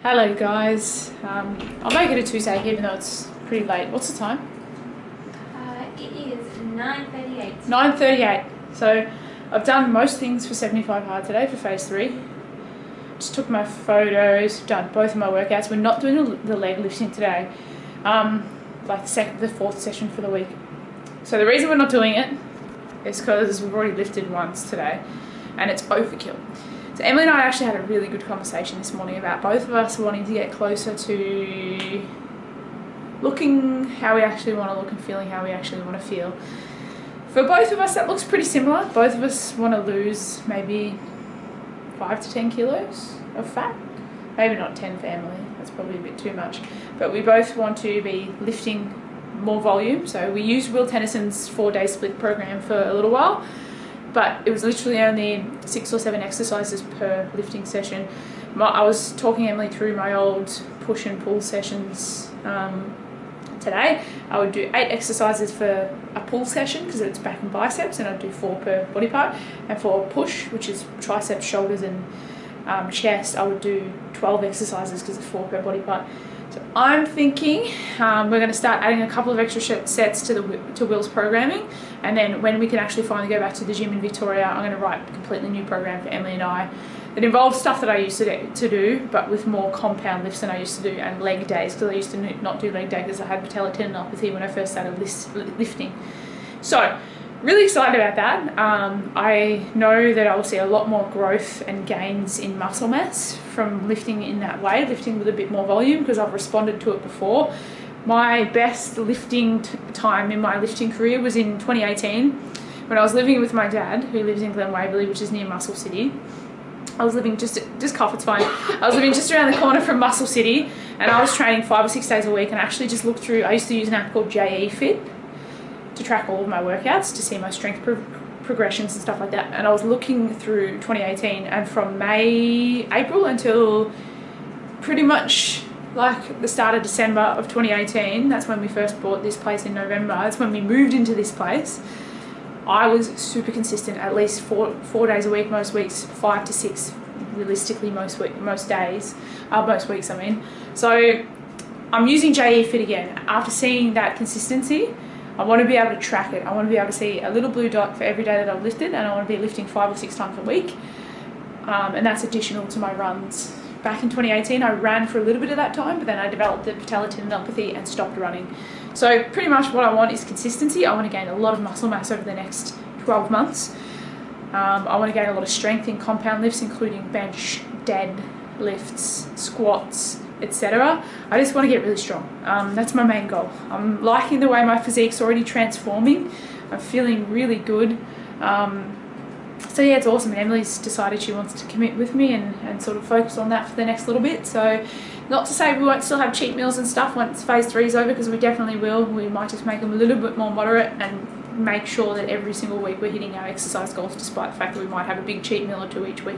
Hello guys, I'll make it a Tuesday even though it's pretty late. What's the time? It is 9:38. 9:38. So I've done most things for 75 hard today for phase 3. Just took my photos, done both of my workouts. We're not doing the leg lifting today, like the fourth session for the week. So the reason we're not doing it is because we've already lifted once today and it's overkill. So Emily and I actually had a really good conversation this morning about both of us wanting to get closer to looking how we actually want to look and feeling how we actually want to feel. For both of us, that looks pretty similar. Both of us want to lose maybe 5 to 10 kilos of fat. Maybe not 10 for Emily, that's probably a bit too much. But we both want to be lifting more volume. So we used Will Tennyson's 4-day split program for a little while, but it was literally only 6 or 7 exercises per lifting session. I was talking Emily through my old push and pull sessions today. I would do 8 exercises for a pull session because it's back and biceps, and I'd do 4 per body part. And for push, which is triceps, shoulders and chest, I would do 12 exercises because it's 4 per body part. So I'm thinking we're going to start adding a couple of extra sets to Will's programming, and then when we can actually finally go back to the gym in Victoria, I'm going to write a completely new program for Emily and I that involves stuff that I used to do, but with more compound lifts than I used to do, and leg days, because I used to not do leg day because I had patellar tendinopathy when I first started lifting. So really excited about that. I know that I will see a lot more growth and gains in muscle mass from lifting in that way, lifting with a bit more volume, because I've responded to it before. My best lifting time in my lifting career was in 2018 when I was living with my dad, who lives in Glen Waverley, which is near Muscle City. I was living just cough, it's fine. I was living just around the corner from Muscle City, and I was training 5 or 6 days a week, and I actually just looked through, I used to use an app called JE Fit to track all of my workouts, to see my strength progressions and stuff like that. And I was looking through 2018, and from April until pretty much like the start of December of 2018, that's when we first bought this place in November, that's when we moved into this place, I was super consistent, at least four days a week, most weeks 5 to 6 realistically most days, most weeks I mean. So I'm using JE Fit again. After seeing that consistency, I want to be able to track it. I want to be able to see a little blue dot for every day that I've lifted, and I want to be lifting 5 or 6 times a week. And that's additional to my runs. Back in 2018, I ran for a little bit of that time, but then I developed the patellar tendinopathy and stopped running. So pretty much what I want is consistency. I want to gain a lot of muscle mass over the next 12 months. I want to gain a lot of strength in compound lifts, including bench, dead lifts, squats, etc. I just want to get really strong. That's my main goal. I'm liking the way my physique's already transforming. I'm feeling really good. So yeah, it's awesome. And Emily's decided she wants to commit with me and sort of focus on that for the next little bit. So not to say we won't still have cheat meals and stuff once phase 3 is over, because we definitely will. We might just make them a little bit more moderate and make sure that every single week we're hitting our exercise goals, despite the fact that we might have a big cheat meal or 2 each week.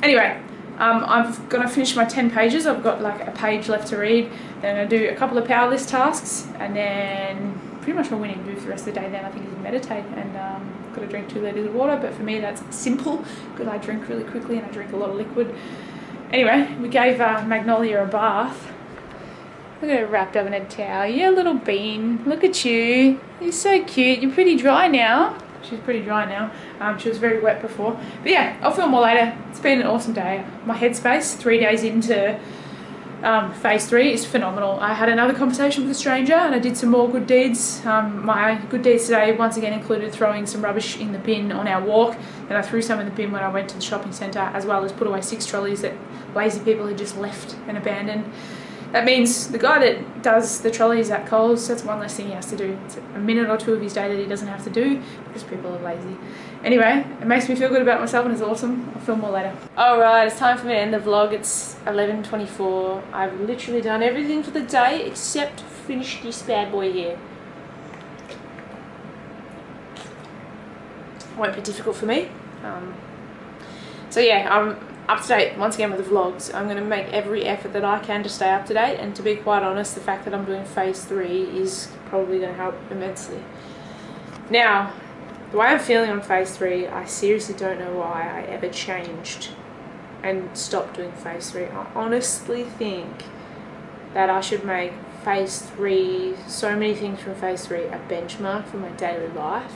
Anyway, I'm going to finish my 10 pages. I've got like a page left to read. Then I'm going to do a couple of power list tasks, and then pretty much all we need to do for the rest of the day then I think is meditate, and got to drink 2 litres of water, but for me that's simple because I drink really quickly and I drink a lot of liquid. Anyway, we gave Magnolia a bath. Look at her wrapped up in a towel. Yeah, little bean. Look at you. You're so cute. You're pretty dry now. She's pretty dry now. She was very wet before. But yeah, I'll film more later. It's been an awesome day. My headspace 3 days into phase 3 is phenomenal. I had another conversation with a stranger and I did some more good deeds. My good deeds today once again included throwing some rubbish in the bin on our walk. Then I threw some in the bin when I went to the shopping centre, as well as put away 6 trolleys that lazy people had just left and abandoned. That means the guy that does the trolleys at Coles, that's one less thing he has to do. It's a minute or 2 of his day that he doesn't have to do because people are lazy. Anyway, it makes me feel good about myself and it's awesome. I'll film more later. Alright, it's time for me to end the vlog. It's 11:24. I've literally done everything for the day except finish this bad boy here. Won't be difficult for me. So yeah, I'm up to date once again with the vlogs. I'm going to make every effort that I can to stay up to date, and to be quite honest, the fact that I'm doing phase 3 is probably going to help immensely. Now, the way I'm feeling on phase 3, I seriously don't know why I ever changed and stop doing phase 3. I honestly think that I should make phase 3, so many things from phase 3, a benchmark for my daily life.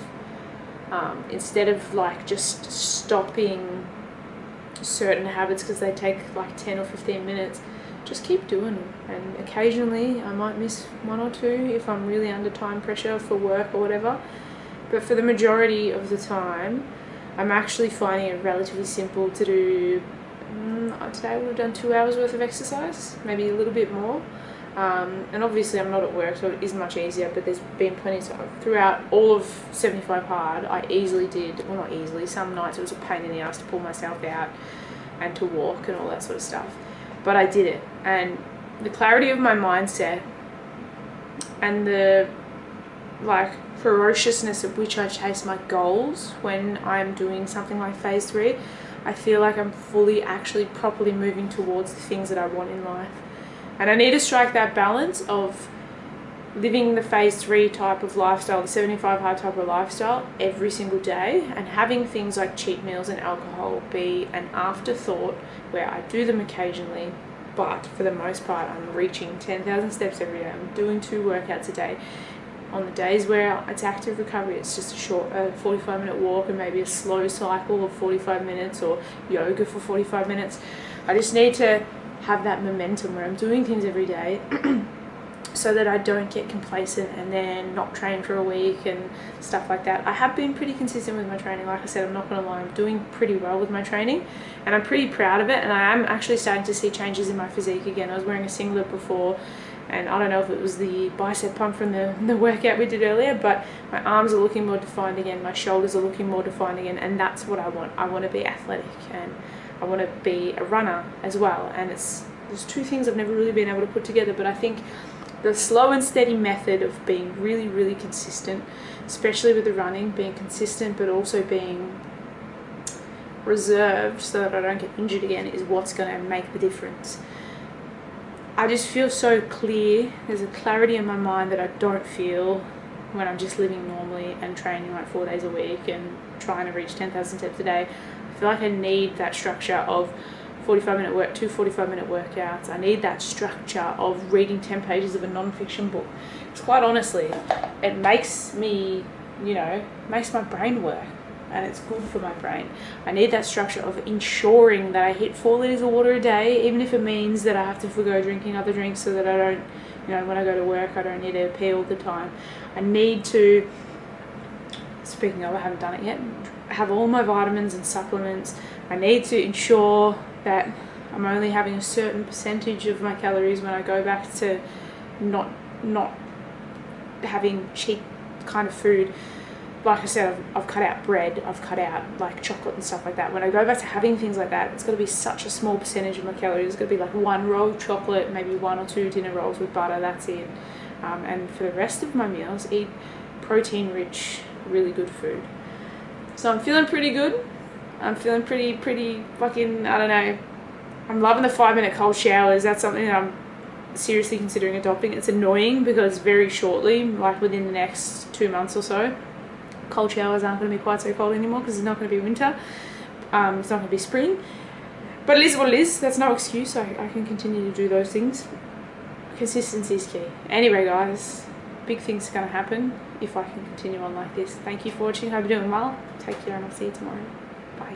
Instead of like just stopping certain habits because they take like 10 or 15 minutes, just keep doing them. And occasionally I might miss 1 or 2 if I'm really under time pressure for work or whatever. But for the majority of the time, I'm actually finding it relatively simple to do. Today I would have done 2 hours worth of exercise, maybe a little bit more. And obviously I'm not at work, so it is much easier, but there's been plenty of time. Throughout all of 75 hard, I easily did, well not easily, some nights it was a pain in the ass to pull myself out and to walk and all that sort of stuff. But I did it, and the clarity of my mindset and the like ferociousness at which I chase my goals when I'm doing something like phase 3, I feel like I'm fully actually properly moving towards the things that I want in life. And I need to strike that balance of living the phase 3 type of lifestyle, the 75 hard type of lifestyle every single day, and having things like cheat meals and alcohol be an afterthought where I do them occasionally, but for the most part I'm reaching 10,000 steps every day. I'm doing 2 workouts a day. On the days where it's active recovery, it's just a short 45-minute walk and maybe a slow cycle of 45 minutes or yoga for 45 minutes. I just need to have that momentum where I'm doing things every day so that I don't get complacent and then not train for a week and stuff like that. I have been pretty consistent with my training. Like I said, I'm not going to lie, I'm doing pretty well with my training and I'm pretty proud of it, and I am actually starting to see changes in my physique again. I was wearing a singlet before, and I don't know if it was the bicep pump from the workout we did earlier, but my arms are looking more defined again, my shoulders are looking more defined again, and that's what I want. I want to be athletic and I want to be a runner as well, and there's 2 things I've never really been able to put together. But I think the slow and steady method of being really, really consistent, especially with the running, being consistent but also being reserved so that I don't get injured again, is what's going to make the difference. I just feel so clear. There's a clarity in my mind that I don't feel when I'm just living normally and training like 4 days a week and trying to reach 10,000 steps a day. I feel like I need that structure of 45-minute work, 2 45-minute workouts. I need that structure of reading 10 pages of a non-fiction book. It's quite honestly, it makes me, makes my brain work, and it's good for my brain. I need that structure of ensuring that I hit 4 litres of water a day, even if it means that I have to forgo drinking other drinks so that I don't, when I go to work, I don't need to pee all the time. I need to, speaking of, I haven't done it yet, have all my vitamins and supplements. I need to ensure that I'm only having a certain percentage of my calories when I go back to not having cheap kind of food. Like I said, I've cut out bread, I've cut out like chocolate and stuff like that. When I go back to having things like that, it's got to be such a small percentage of my calories. It's got to be like 1 roll of chocolate, maybe 1 or 2 dinner rolls with butter, that's it. And for the rest of my meals, eat protein-rich, really good food. So I'm feeling pretty good. I'm feeling pretty fucking, I don't know. I'm loving the 5-minute cold showers. That's something that I'm seriously considering adopting. It's annoying because very shortly, like within the next 2 months or so, cold showers aren't going to be quite so cold anymore because it's not going to be winter. It's not going to be spring. But it is what it is. That's no excuse. I can continue to do those things. Consistency is key. Anyway, guys, big things are going to happen if I can continue on like this. Thank you for watching. Hope you're doing well. Take care and I'll see you tomorrow. Bye.